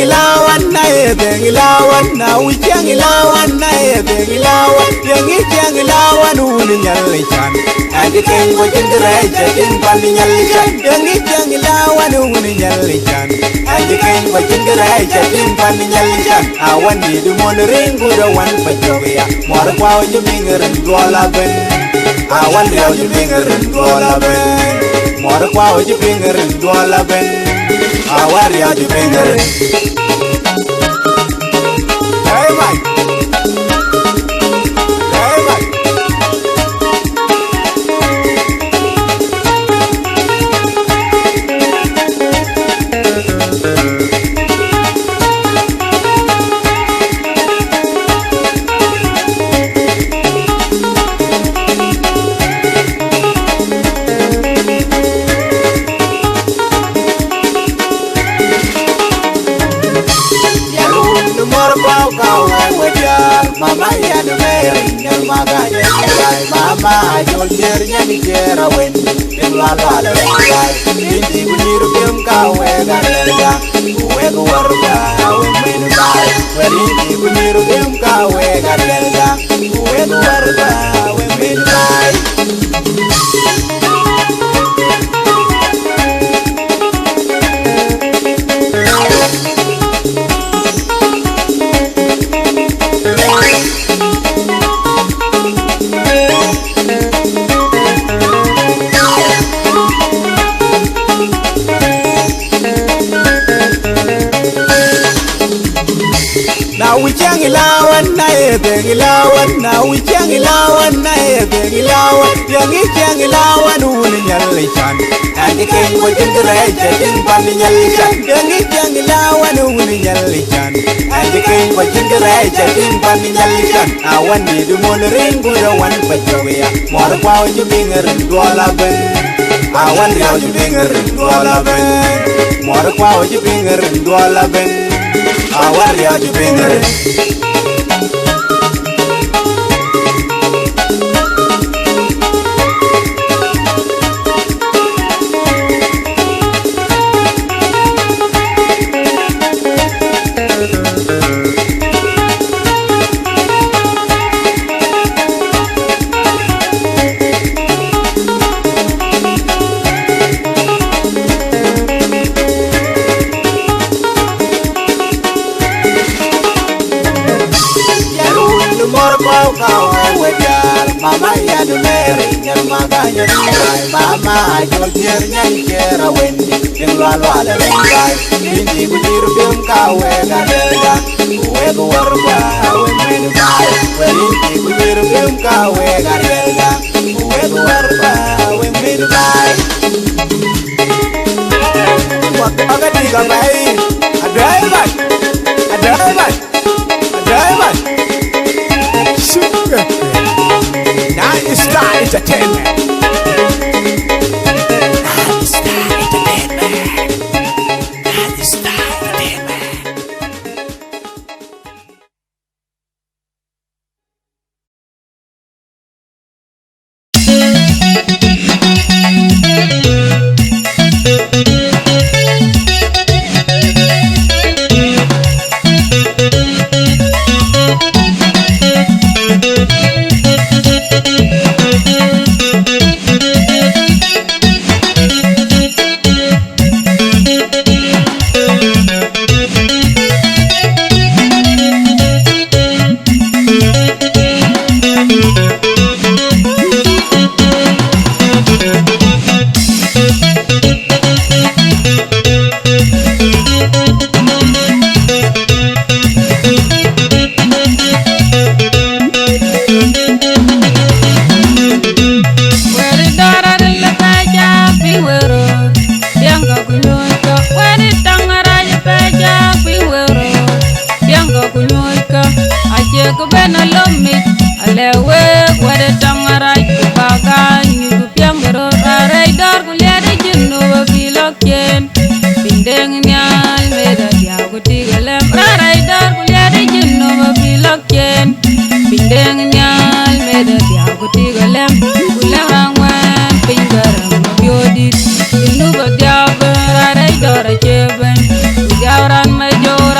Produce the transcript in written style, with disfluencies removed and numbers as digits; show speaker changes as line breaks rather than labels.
ilawan na beng ilawan na uchang ilawan na beng ilawan yang ichang ilawan uni nyalikan adi keng wajin gereja tin pan nyalikan yang ichang ilawan uni nyalikan adi keng wajin gereja tin pan nyalikan awan di dumon ring budawan pajoya mor kwao jumingerin gola ben awan dia jumingerin gola ben mor kwao jumingerin gola ben awan dia jumingerin. Hey Mike. Hey Mike. Mama ya no meri nyal maganya ay mama jol jer nyani jera wen dem la la la ay indi bunyiru dem ka we ga ga we go warga we men bay indi bunyiru dem ka we ga ga we go warga we men bay. We can't allow one night, now we can't allow one night, young it can't allow one who in Yalishan, and the king was in the right, in Panny Yalishan, young it can't allow one who in Yalishan, and the king was in the right, in Panny Yalishan. I want me to moon ring good one for Joya, more power you being a ring gola ben. I want you being a ring gola ben, more power you being a ring gola ben. Awari aju bingere. Mama ya no meri nyal maganya ay mama jol jer nyai kera wendi dem la la la ay indi bunyiru dem ka we ga ga we go warga we men bay indi bunyiru dem ka we ga ga we go warga we men bay wat aga diga bay adai bay adai bay adai bay super. Now it's Star Entertainment. Now it's Star Entertainment. Now it's Star Entertainment. Jauran majoran